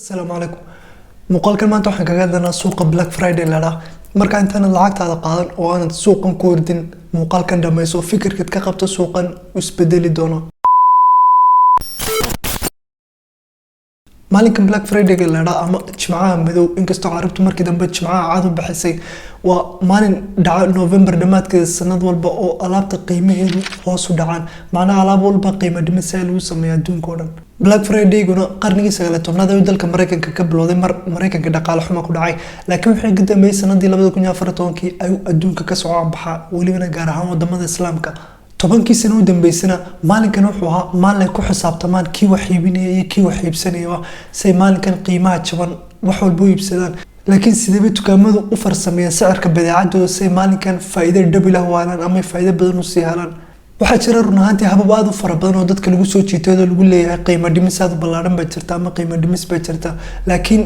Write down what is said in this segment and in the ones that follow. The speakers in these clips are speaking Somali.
السلام عليكم. muuqaalkan maanta waxaan kaga hadlaynaa suuqa Black Friday la dhaha. Marka intaan lacagtaada qaadan oo aan suuqan ku ordin muuqaalkan dhameyso fikirkad ka qabto suuqan isbedeli doono. maalinka Black Friday la dhaha ama Jimcaha madow inkastoo carabtu markii dambe Jimcaha caad u bixisay waa maalin dhaca November dhamaadkeeda sanad walba oo alaabta qiimaheedu hoos u dhacaan macnaha alaab walba qiimo dhimis lagu sameeyo adduunka oo dhan. Black Friday guna qarnigii 19aad ee dalka Mareykanka ka bilowday Mareykanka dhaqaale xumo ku dhacay laakiin wixii ka dambeeyay sanadii 2014 ay adduunka ka soo anbaxa waliba gaar ahaan wadamada Islaamka. 10 sano u dambeysana maalinkan wuxuu ahaa maalin ku xisaabtamaan kii wax iibinaya iyo kii wax iibsanaya say maalinkan qiimaha jaban wax walba iibsadaan laakiin sidee dukaamadu u farsameeyaan sicirka badeecadooda say maalinkan faa'iido double ah waalan ama faa'iido badan u sii helaan. waxaa jira run ahaantii habab aad u fara badan oo dadka lagu soo jiitay oo lagu leeyahay qiimo dhimis aad u ballaaran ba jirta ama qiimo dhimis ba jirta laakiin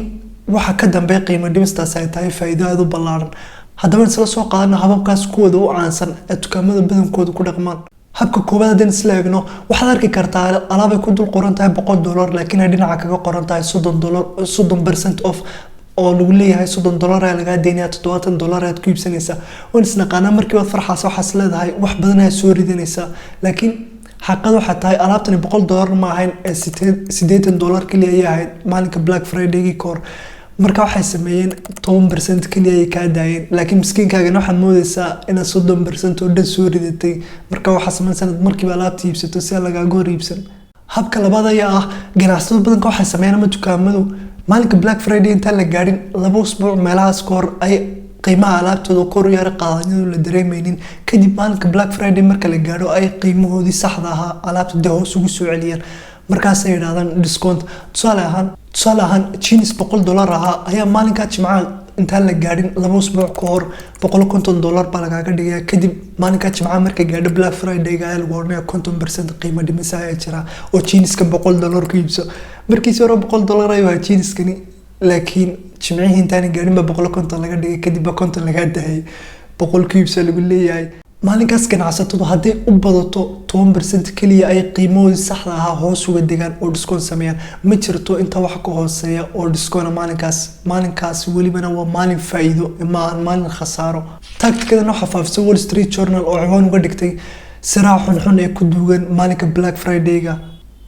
waxa ka dambeeya qiimo dhimistaas ay tahay faa'iido aad u ballaaran. haddaba isla soo qaadana hababkaas kuwada u caansan ee dukaamada badankooda ku dhaqmaan. habka koobaad haddii isla eegno waxaad arki kartaa alaab ay ku dul qoran tahay $100 laakiin ay dhinaca kaga qoran tahay $30 off oo lagu leeyahay $30 ay laga deynaya $70 aad ku iibsanaysaa oo isnaqaana markii waad farxaas waxaas leedahay wax badan ay soo ridanaysaa laakiin xaqad waxa tahay alaabtani $100 ma ahayn $80 kaliya ay ahayd maalinka Black Friday koor marka waxay sameeyeen 10% kaliya ay ka daayeen laakiin miskiinkaaga waxaad moodaysaa in 30% oo dhan soo ridatay marka waxa sameeysan markii alaabta iibsato si laga goor iibsan. habka labaad ayaa ah ganacsato badan waxay sameeyaan dukaamadu maalinka Black Friday inta la gaarin 2 usbuuc meelahaas koor ay qiimaha alaabtooda kor u yar qaadanyadu la dareemaynin kadib maalinka Black Friday marka la gaaro ay qiimahoodii saxda ah alaabta hoos ugu soo celiyaan markaas ay yiraahdaan discount. tusaale ahaan jeans $100 ah ayaa maalinka Jimcaha inta la gaarin 2 usbuuc ka hor $150 baa laga dhigayaa kadib maalinka Jimcaha marka gaadho Black Friday ga lagu oranayo 50% qiimo dhimis ay jira oo jeanska $100 ka iibso markiisa hore $100 ay waa jeanskani laakiin Jimcihii intaan gaarin ba $150 laga dhigay kadib $50 laga dahay $100 ka iibso lagu leeyahay. maalinkaas ganacsatadu haddii u badato 10% kaliya ay qiimahooda saxda ah hoos uga degaan oo discount sameeyaan ma jirto inta wax ka hooseeya oo discount maalinkaas walibana waa maalin faa'iido ama maalin khasaaro. tacticadan waxa faafisay Wall Street Journal oo ciwaan uga dhigtay siraac xun ee ku duugan maalinka Black Friday ga.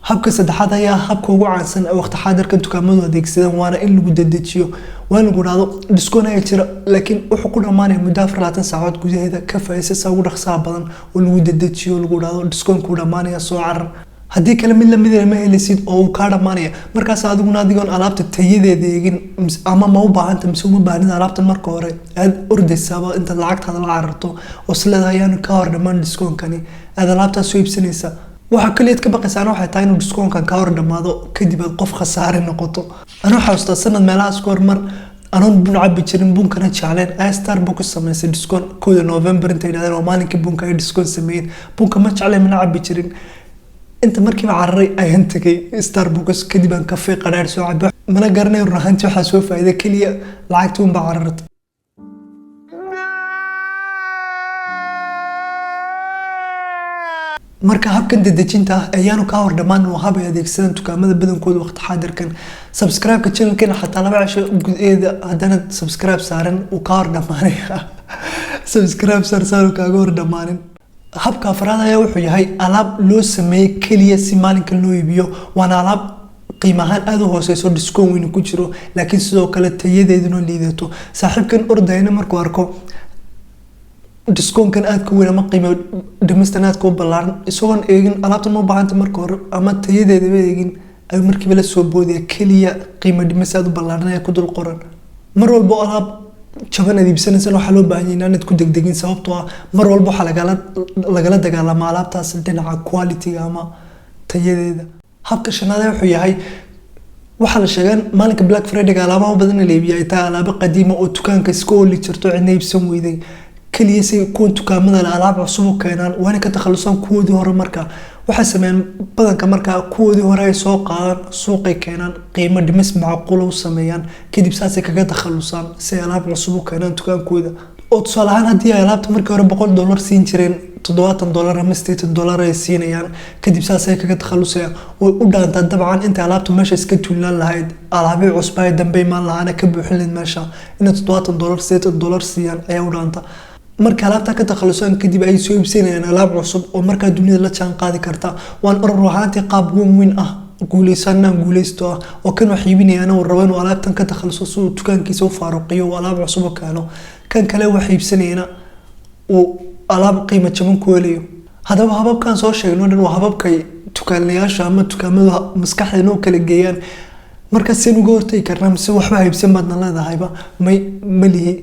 habka saddexaad ayaa habka ugu caansan ee waqti xaadirka dukaamadu adeegsadaan waana in lagu dedejiyo waa lagu raado discount ay jira laakiin wuxuu ku dhamaanaya muddo 24 saacadood gudaheeda ka faa'iideysa ugu dhaqsaha badan oo lagu dedejiyo lagu raado discount ku dhamaanaya soo carar haddii kale mid la mid ah ma helisid oo ka dhamaanaya markaas adigoon alaabta tayadeeda eegin ama ma u baahanta mise uma baahnid alaabta marka hore aad ordaysaaba inta lacagtaada la cararto oo sileedahay aan ka hor dhamaan discount kani aad alaabta soo iibsanaysa waxa kaliya ka baqaysan waxa tahay in discount kan ka hor dhamaado kadib aad qof khasaare noqoto. ana xasuusta sanad meelahaas koor mar anon bun cabbi jirin bunkana jecleen ay Starbucks sameysay discount 1 November inta yiraahdo oo maalinkii bunka ay discount sameeyeen bunka ma jecleen mana cabbi jirin inta markii ma cararay ay tagay Starbucks kadib aan kafee qaraar soo cabbo mana garanay ruuxantii waxa soo faa'iido kaliya lacagtu un ba carartay. marka habkan dedejinta ayaanu ka hor dhamaan oo hab ay adeegsadaan dukaamada badankooda waqti xaadirkan subscribe ka channelkeena xataa laba cisho gudaheeda haddana subscribe saaran uu ka hor dhamaanaya subscribe saaran ka hor dhamaanin. habka afraad ayaa wuxuu yahay alaab loo sameeyay kaliya si maalinka loo iibiyo waana alaab qiimahan aad u hooseyso discount weyn ku jiro laakiin sidoo kale tayadeeduna liidato. saaxiibkan ordayna markuu arko discount kan aad ku weyn ama qiimo dhimistan aad ku ballaaran isagoon eegin alaabtan ma baahanta marka hore ama tayadeeda eegin ay markiiba la soo boodaya kaliya qiimo dhimis aad u ballaaran ay ku dul qoran. mar walba alaab jaban aad iibsanaysan waxa loo baahan yahay inaad ku degdegin sababtoo ah mar walba waxa lagala dagaalamaa alaabtaas dhinaca quality ama tayadeeda. habka shanaad wuxuu yahay waxa la sheegan maalinka Black Friday ga alaabaha badan la iibiyo ay tahay alaabo qadiimo oo dukaanka iska oli jirto cidna iibsan weyday kaliya si ku dukaamada alaab cusub keenan waana ka takhalusan kuwoodii hore marka waxa sameeyaan badanka marka kuwoodii hore ay soo qaadaan suuqay keenan qiimo dhimis macquul u sameeyaan kadib saasay kaga takhalusan si alaab cusub keenan dukaankooda oo tusaale ahaan haddii ay alaabta markii hore $100 siin jireen $70 ama $80 ay siinayaan kadib saas ay kaga takhalusayaan way u dhaantaa dabcan inta alaabta meesha iska tuulaan lahayd alaabii cusub ay dambe ma lahaana ka buuxin lahayd meesha in $70 $80 siiyaan ayaa u dhaanta marka alaabta ka takhalusaan kadib ay soo iibsanayaan alaab cusub oo marka dunida la jaan qaadi karta waan ruuxaantii qaab weyn ah guuleysto oo kan wax iibinayaan oo rabaan alaabtan ka takhaluso soo dukaankiisa u faaruqiyo alaab cusub oo kaano kan kale wax iibsanayna oo alaab qiimo jaban ku helayo hadaba hababkan soo sheegno dhan waa hababkay dukaanlayaasha ama dukaamada maskaxdeena kala geeyaan marka seen uga hortay karnaa mise waxba iibsan baadna leedahayba malihi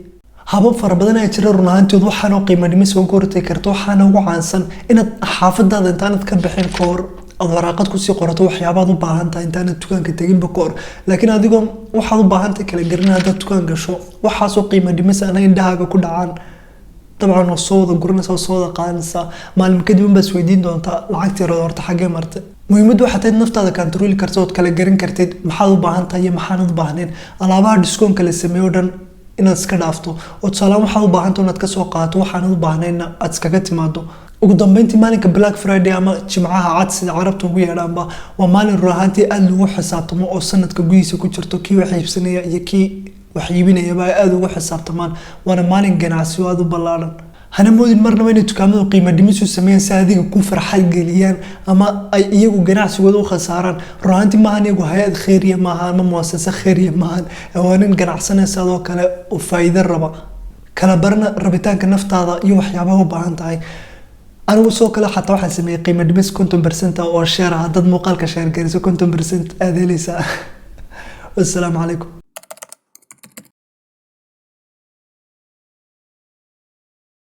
habab fara badan ay jiraan runaantood waxaan oo qiimo dhimis uga hortay karto waxaan ugu caansan inaad xaafadaada intaanad ka bixin ka hor aad waraaqad ku sii qorato waxyaabaad u baahan tahay intaanad dukaanka tagin ba ka hor laakiin adigoo waxaad u baahan tahay kala garin hadda dukaan gasho waxaas oo qiimo dhimis aan indhahaaga ku dhacaan طبعا وصودا قرنا صودا قانسا مال مكدبن بس ويدين دونتا لعقتي رورتا حاجه مرت muhiimadu waxa tahay naftaada control kartood kala garin kartid maxaad u baahan tahay maxaan u baahnayn alaabaha discount kala sameeyo dhan inaad iska dhaafto oo salaam waxaad u baahan tahay inaad ka soo qaato waxaan u baahnayna aad iskaga timaado ugu dambeyntii maalinka Black Friday ama jimcaha cad sida carabtu ugu yeedhaanba waa maalin ruuxantii aad lagu xisaabtamo oo sanadka gudihiisa ku jirto kii wax iibsanaya iyo kii wax iibinaya baa aad ugu xisaabtamaan waana maalin ganacsi aad u ballaaran hana moodin marnaba inay dukaamadu qiimo dhimis u sameeyaan si adiga ku farxad geliyaan ama ay iyagu ganacsigooda u khasaaraan ruuxantii maahan iyagu hay'ad khayriya maahan ama muassasa khayriya maahan waa nin ganacsanaysa oo kale oo faa'iido raba kala barna rabitaanka naftaada iyo waxyaabaha u baahan tahay anigu soo kale xataa waxaan sameeyay qiimo dhimis 50% oo share ah dad muuqaalka share garayso 50% aad helaysaa. Assalaamu calaykum.